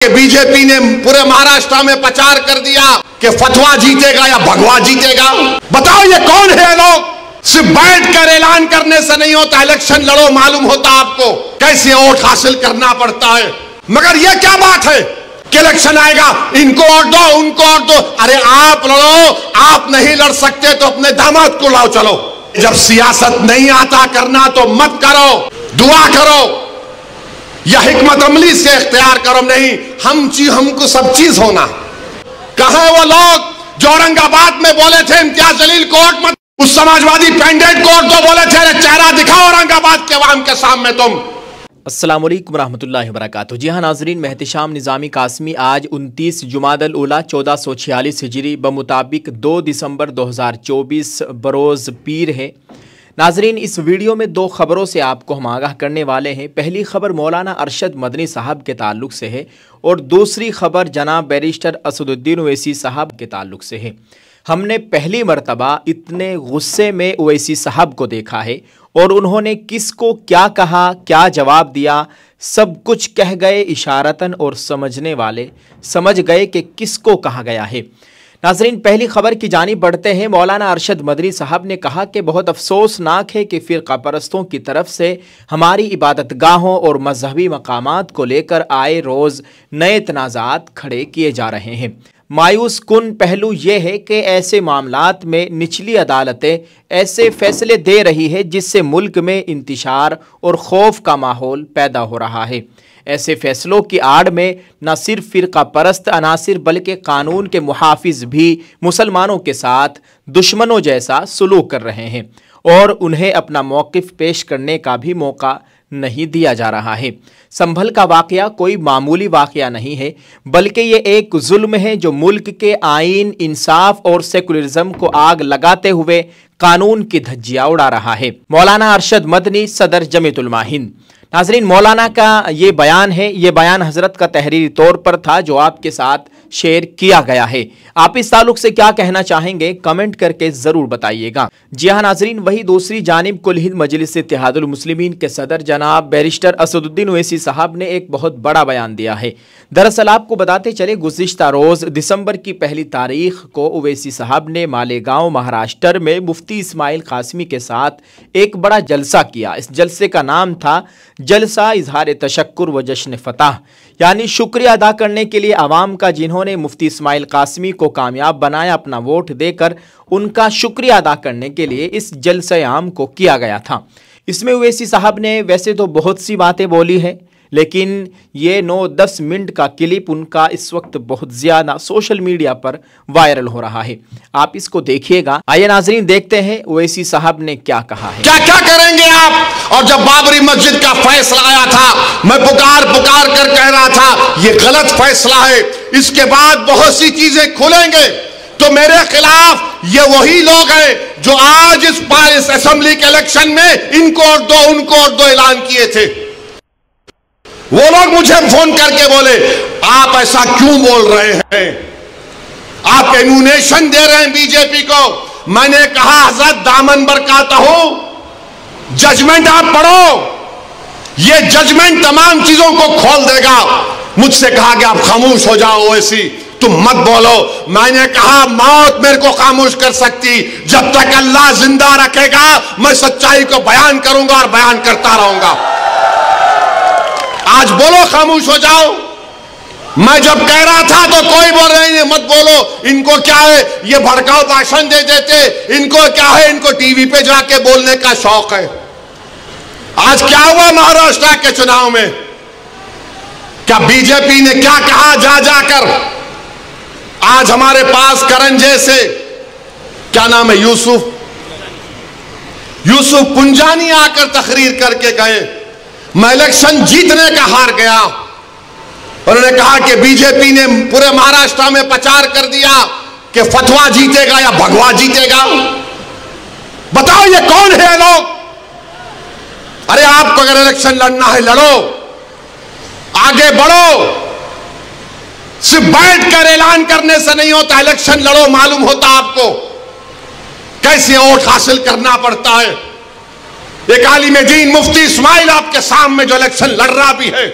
कि बीजेपी ने पूरे महाराष्ट्र में प्रचार कर दिया कि फतवा जीतेगा या भगवा जीतेगा। बताओ ये कौन है लोग? सिर्फ बैठ कर ऐलान करने से नहीं होता, इलेक्शन लड़ो, मालूम होता आपको कैसे वोट हासिल करना पड़ता है। मगर ये क्या बात है कि इलेक्शन आएगा इनको वोट दो, उनको वोट दो। अरे आप लड़ो, आप नहीं लड़ सकते तो अपने दामाद को लाओ। चलो, जब सियासत नहीं आता करना तो मत करो, दुआ करो या हिकमत अमली से इख्तियार करो। नहीं, हमको सब चीज होना। कहां वो लोग जो औरंगाबाद में बोले थे इम्तियाज जलील को वोट मत, उस समाजवादी कैंडिडेट को वोट दो, बोले थे चेहरा दिखाओ औरंगाबाद के अवाम के सामने तुम। अस्सलाम वालेकुम रहमतुल्लाहि व बरकातुहू। जी हाँ नाजरीन, मैं एहतिशाम निज़ामी कासमी आज 29 जुमादल उला 1446 हिजरी बमुताबिक 2 दिसंबर 2024 बरोज़ पीर है। नाजरीन, इस वीडियो में 2 ख़बरों से आपको हम आगाह करने वाले हैं। पहली ख़बर मौलाना अरशद मदनी साहब के ताल्लुक़ से है और दूसरी ख़बर जनाब बैरिस्टर असदुद्दीन ओवैसी साहब के ताल्लुक़ से है। हमने पहली मरतबा इतने गुस्से में ओवैसी साहब को देखा है और उन्होंने किसको क्या कहा, क्या जवाब दिया, सब कुछ कह गए इशारतन और समझने वाले समझ गए कि किसको कहा गया है। नाज़रीन, पहली खबर की जानिब बढ़ते हैं। मौलाना अरशद मदनी साहब ने कहा कि बहुत अफसोसनाक है कि फ़िरक़ा परस्तों की तरफ से हमारी इबादत गाहों और मजहबी मकामात को लेकर आए रोज़ नए तनाज़ात खड़े किए जा रहे हैं। मायूस कुन पहलू ये है कि ऐसे मामलात में निचली अदालतें ऐसे फ़ैसले दे रही है जिससे मुल्क में इंतशार और खौफ का माहौल पैदा हो रहा है। ऐसे फ़ैसलों की आड़ में न सिर्फ फ़िरक़ा परस्त अनासिर बल्कि कानून के मुहाफ़िज़ भी मुसलमानों के साथ दुश्मनों जैसा सलूक कर रहे हैं और उन्हें अपना मौक़िफ़ पेश करने का भी मौका नहीं दिया जा रहा है। संभल का वाक़या कोई मामूली वाक़या नहीं है, बल्कि ये एक जुल्म है जो मुल्क के आइन, इंसाफ और सेकुलरिज्म को आग लगाते हुए कानून की धज्जियाँ उड़ा रहा है। मौलाना अरशद मदनी, सदर जमीयत उलमा हिंद। नाज़रीन, मौलाना का ये बयान है, ये बयान हज़रत का तहरीरी तौर पर था जो आपके साथ शेयर किया गया है। आप इस ताल्लुक से क्या कहना चाहेंगे कमेंट करके ज़रूर बताइएगा। जी हाँ नाज़रीन, वही दूसरी जानिब कुल हिंद मजलिस इत्तेहादुल मुस्लिमीन के सदर जनाब बैरिस्टर असदुद्दीन ओवैसी साहब ने एक बहुत बड़ा बयान दिया है। दरअसल आपको बताते चले, गुज़िश्ता रोज़ दिसंबर की 1 तारीख को ओवैसी साहब ने मालेगांव महाराष्ट्र में मुफ्ती इस्माइल कासमी के साथ एक बड़ा जलसा किया। इस जलसे का नाम था जलसा इजहार तशक्कुर व जश्न फतह, यानी शुक्रिया अदा करने के लिए आवाम का जिन्होंने मुफ्ती इस्माइल कासमी को कामयाब बनाया, अपना वोट देकर उनका शुक्रिया अदा करने के लिए इस जलसे आम को किया गया था। इसमें ओवैसी साहब ने वैसे तो बहुत सी बातें बोली हैं, लेकिन ये 9-10 मिनट का क्लिप उनका इस वक्त बहुत ज़्यादा सोशल मीडिया पर वायरल हो रहा है। आप इसको देखिएगा। आइए नाज़रीन, देखते हैं ओवैसी साहब ने क्या कहा है। क्या क्या करेंगे आप? और जब बाबरी मस्जिद का फैसला आया था, मैं पुकार कर कह रहा था ये गलत फैसला है, इसके बाद बहुत सी चीजें खुलेंगे। तो मेरे खिलाफ ये वही लोग हैं जो आज इस असेंबली के इलेक्शन में इनको वोट दो, उनको वोट दो ऐलान किए थे। वो लोग मुझे फोन करके बोले आप ऐसा क्यों बोल रहे हैं, आप एम्यूनेशन दे रहे हैं बीजेपी को। मैंने कहा हजरत दामन बरकाता हो, जजमेंट आप पढ़ो, ये जजमेंट तमाम चीजों को खोल देगा। मुझसे कहा कि आप खामोश हो जाओ ओवैसी, तुम मत बोलो। मैंने कहा मौत मेरे को खामोश कर सकती, जब तक अल्लाह जिंदा रखेगा मैं सच्चाई को बयान करूंगा और बयान करता रहूंगा। आज बोलो खामोश हो जाओ। मैं जब कह रहा था तो कोई बोल रहे हैं मत बोलो, इनको क्या है, ये भड़काऊ भाषण दे देते, इनको क्या है, इनको टीवी पे जाके बोलने का शौक है। आज क्या हुआ महाराष्ट्र के चुनाव में? क्या बीजेपी ने क्या कहा जा जाकर? आज हमारे पास करण जैसे, क्या नाम है, यूसुफ पुंजानी आकर तकरीर करके गए, मैं इलेक्शन जीतने का हार गया। उन्होंने कहा कि बीजेपी ने पूरे महाराष्ट्र में प्रचार कर दिया कि फतवा जीतेगा या भगवा जीतेगा। बताओ ये कौन है लोग? अरे आपको अगर इलेक्शन लड़ना है लड़ो, आगे बढ़ो। सिर्फ बैठ कर ऐलान करने से नहीं होता, इलेक्शन लड़ो, मालूम होता आपको कैसे वोट हासिल करना पड़ता है। एक आलिम दीन मुफ्ती इस्माइल आपके सामने जो इलेक्शन लड़ रहा भी है,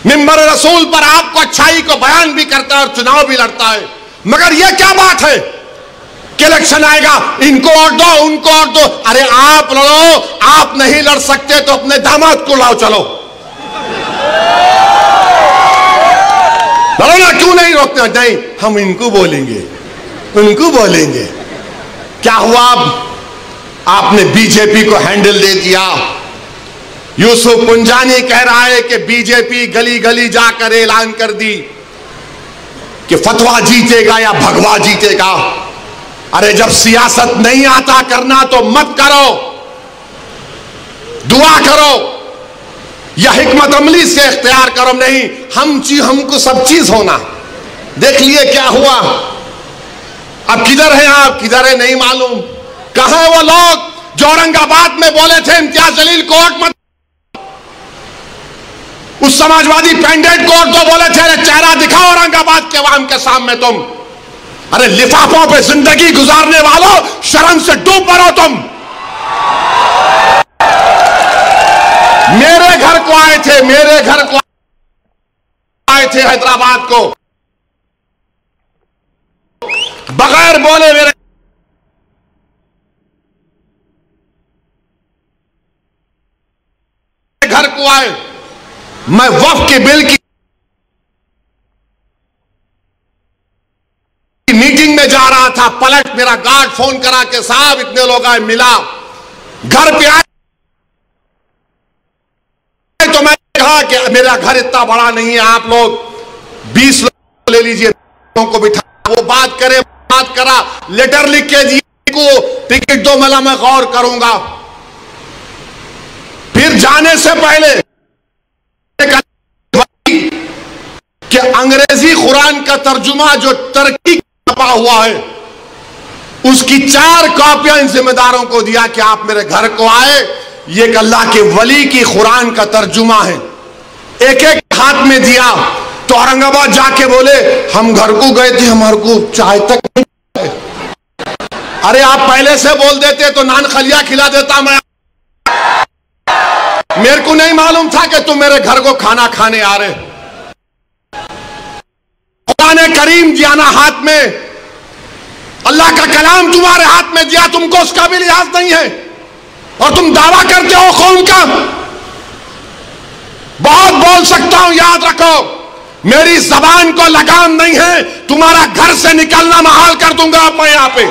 मिंबर रसूल पर आपको अच्छाई को बयान भी करता है और चुनाव भी लड़ता है। मगर यह क्या बात है कि इलेक्शन आएगा इनको वोट दो उनको वोट दो। अरे आप लड़ो, आप नहीं लड़ सकते तो अपने दामाद को लाओ, चलो लड़ो ना, क्यों नहीं रोकते? नहीं, हम इनको बोलेंगे उनको बोलेंगे। क्या हुआ? आपने बीजेपी को हैंडल दे दिया। यूसुफ पुंजानी कह रहा है कि बीजेपी गली गली जाकर ऐलान कर दी कि फतवा जीतेगा या भगवा जीतेगा। अरे जब सियासत नहीं आता करना तो मत करो, दुआ करो या हिकमत अमली से इख्तियार करो। नहीं, हमको सब चीज होना। देख लिए क्या हुआ। अब किधर है आप, किधर है नहीं मालूम। कहां है वो लोग जो औरंगाबाद में बोले थे इम्तियाज जलील को वोट मत, उस समाजवादी पैंडेट को तो बोले थे अरे चेहरा दिखाओ औरंगाबाद के अवाम के सामने तुम। अरे लिफाफों पे जिंदगी गुजारने वालों, शर्म से डूब मरो तुम। मेरे घर को आए थे, मेरे घर को आए थे हैदराबाद को, बगैर बोले मेरे घर को आए। मैं वक्फ के बिल की मीटिंग में जा रहा था, पलट मेरा गार्ड फोन करा के साहब इतने लोग आए, मिला, घर पे आए तो मैं कहा कि मेरा घर इतना बड़ा नहीं है, आप लोग 20 लोग ले लीजिए, को बिठा, वो बात करे, बात करा, लेटर लिख के दिए को, टिकट दो, मला मैं गौर करूंगा। फिर जाने से पहले कि अंग्रेजी कुरान का तर्जुमा जो टर्की छपा हुआ है उसकी 4 कॉपियां इन जिम्मेदारों को दिया कि आप मेरे घर को आए, ये एक अल्लाह के वली की कुरान का तर्जुमा है। एक एक हाथ में दिया तो औरंगाबाद जाके बोले हम घर को गए थे, हमारे को चाय तक नहीं। अरे आप पहले से बोल देते तो नान खलिया खिला देता मैं। मेरे को नहीं मालूम था कि तुम मेरे घर को खाना खाने आ रहे। कुरान करीम दिया ना हाथ में, अल्लाह का कलाम तुम्हारे हाथ में दिया, तुमको उसका भी लिहाज नहीं है और तुम दावा करते हो कौन का। बहुत बोल सकता हूं, याद रखो मेरी जबान को लगाम नहीं है, तुम्हारा घर से निकलना महाल कर दूंगा मैं यहां पे।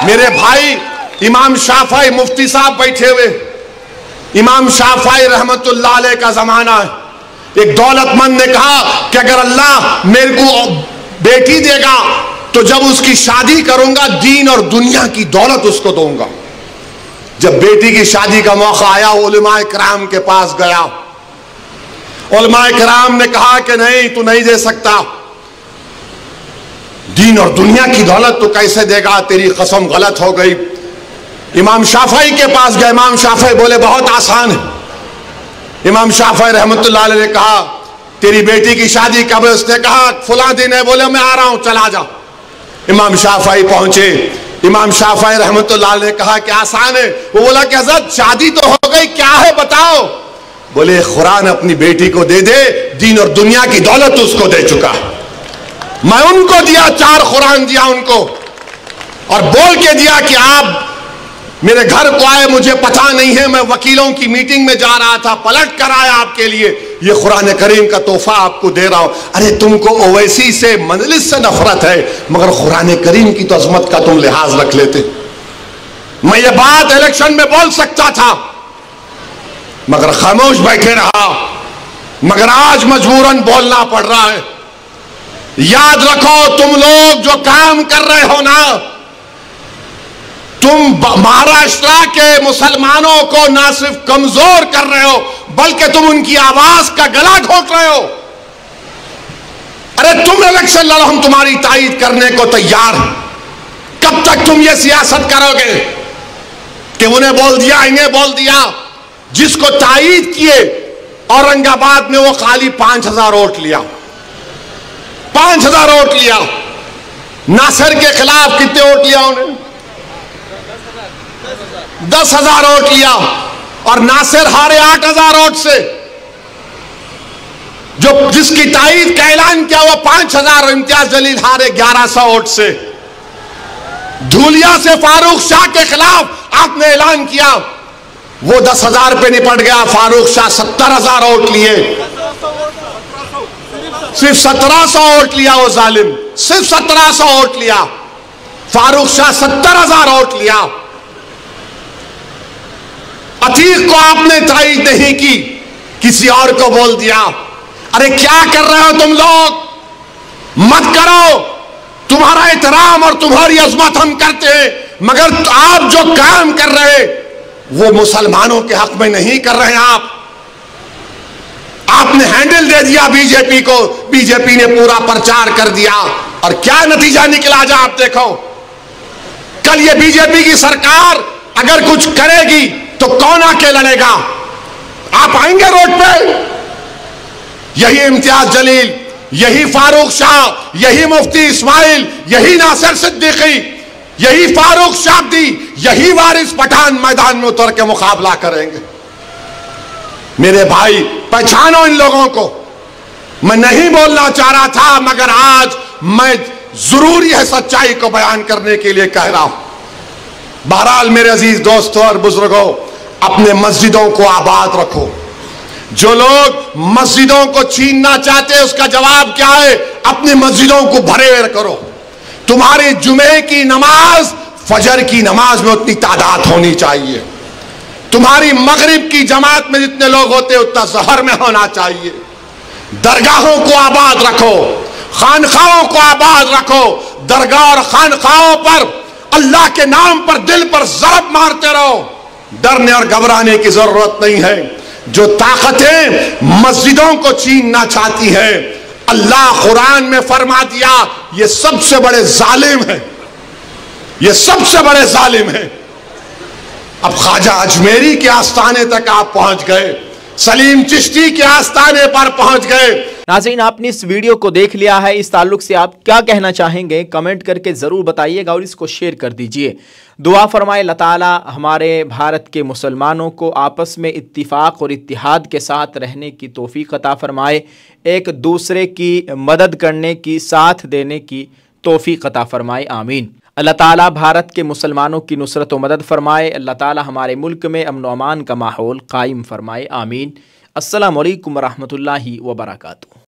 मेरे भाई इमाम शाफई मुफ्ती साहब बैठे हुए, इमाम शाफई रहमतुल्लाह अलैह का जमाना है। एक दौलतमंद ने कहा कि अगर अल्लाह मेरे को बेटी देगा तो जब उसकी शादी करूंगा दीन और दुनिया की दौलत उसको दूंगा। जब बेटी की शादी का मौका आया उलमाए किराम के पास गया, उलमाए किराम ने कहा कि नहीं तू नहीं दे सकता, दीन और दुनिया की दौलत तो कैसे देगा, तेरी कसम गलत हो गई। इमाम शाफई के पास गए, इमाम शाफई बोले बहुत आसान है। इमाम शाफई रहमतुल्लाह अलैह ने कहा तेरी बेटी की शादी कब है? उसने कहा फुला दिन है। बोले मैं आ रहा हूं, चला जा। इमाम शाफई पहुंचे, इमाम शाफई रहमतुल्लाह अलैह ने कहा कि आसान है। वो बोला कि हज़रत शादी तो हो गई, क्या है बताओ। बोले कुरान अपनी बेटी को दे दे, दीन और दुनिया की दौलत उसको दे चुका। मैं उनको दिया, 4 कुरान दिया उनको और बोल के दिया कि आप मेरे घर को आए, मुझे पता नहीं है, मैं वकीलों की मीटिंग में जा रहा था, पलट कर आया आपके लिए, ये कुरान करीम का तोहफा आपको दे रहा हूं। अरे तुमको ओवैसी से मजलिस से नफरत है, मगर कुरान करीम की तो अजमत का तुम लिहाज रख लेते। मैं ये बात इलेक्शन में बोल सकता था मगर खामोश बैठे रहा, मगर आज मजबूरन बोलना पड़ रहा है। याद रखो तुम लोग जो काम कर रहे हो ना, तुम महाराष्ट्र के मुसलमानों को ना सिर्फ कमजोर कर रहे हो बल्कि तुम उनकी आवाज का गला घोट रहे हो। अरे तुम इलेक्शन लड़ो, हम तुम्हारी तायीद करने को तैयार हैं। कब तक तुम ये सियासत करोगे कि उन्हें बोल दिया इन्हें बोल दिया? जिसको तायीद किए औरंगाबाद में वो खाली 5000 वोट लिया, 5000 वोट लिया। नासिर के खिलाफ कितने वोट लिया उन्हें? 10,000 वोट लिया और नासिर हारे 8,000 वोट से। जो जिसकी ताईद का ऐलान किया वो 5000 इम्तियाज जलील हारे 1100 वोट से। धूलिया से फारूक शाह के खिलाफ आपने ऐलान किया, वो 10,000 पे निपट गया, फारूक शाह 70,000 वोट लिए, सिर्फ 1700 वोट लिया वो जालिम, सिर्फ 1700 वोट लिया। फारूक शाह 70,000 वोट लिया। अतीक को आपने ताईद नहीं की, किसी और को बोल दिया। अरे क्या कर रहे हो तुम लोग? मत करो, तुम्हारा एहतराम और तुम्हारी अजमत हम करते हैं, मगर आप जो काम कर रहे वो मुसलमानों के हक में नहीं कर रहे हैं। आपने हैंडल दे दिया बीजेपी को, बीजेपी ने पूरा प्रचार कर दिया और क्या नतीजा निकला जा आप देखो। कल ये बीजेपी की सरकार अगर कुछ करेगी तो कौन आके लड़ेगा? आप आएंगे रोड पे? यही इम्तियाज जलील, यही फारूक शाह, यही मुफ्ती इस्माइल, यही नासिर सिद्दीकी, यही फारूक शाब्दी, यही वारिस पठान मैदान में उतर के मुकाबला करेंगे। मेरे भाई पहचानो इन लोगों को। मैं नहीं बोलना चाह रहा था, मगर आज मैं जरूरी है सच्चाई को बयान करने के लिए कह रहा हूं। बहरहाल मेरे अजीज दोस्तों और बुजुर्गों, अपने मस्जिदों को आबाद रखो। जो लोग मस्जिदों को छीनना चाहते हैं उसका जवाब क्या है? अपनी मस्जिदों को भरे करो। तुम्हारी जुमे की नमाज फजर की नमाज में उतनी तादाद होनी चाहिए। तुम्हारी मगरिब की जमात में जितने लोग होते उतना जहर में होना चाहिए। दरगाहों को आबाद रखो, खानखाओं को आबाद रखो। दरगाह और खानखाओं पर अल्लाह के नाम पर दिल पर ज़रब मारते रहो। डरने और घबराने की जरूरत नहीं है। जो ताकतें मस्जिदों को छीनना चाहती है, अल्लाह कुरान में फरमा दिया ये सबसे बड़े जालिम हैं, ये सबसे बड़े जालिम हैं। अब ख्वाजा अजमेरी के आस्थाने तक आप पहुंच गए, सलीम चिश्ती के आस्थाने पर पहुंच गए। नाज़रीन, आपने इस वीडियो को देख लिया है, इस ताल्लुक से आप क्या कहना चाहेंगे कमेंट करके ज़रूर बताइएगा और इसको शेयर कर दीजिए। दुआ फरमाए अल्लाह ताला हमारे भारत के मुसलमानों को आपस में इत्तिफाक और इत्तिहाद के साथ रहने की तौफीक अता फरमाए, एक दूसरे की मदद करने की, साथ देने की तौफीक अता फरमाए, आमीन। अल्लाह ताला भारत के मुसलमानों की नुसरत व मदद फरमाए। अल्लाह ताला हमारे मुल्क में अमन व अमान का माहौल कायम फरमाए, आमीन। अस्सलामु अलैकुम व रहमतुल्लाहि व बरकातुहू।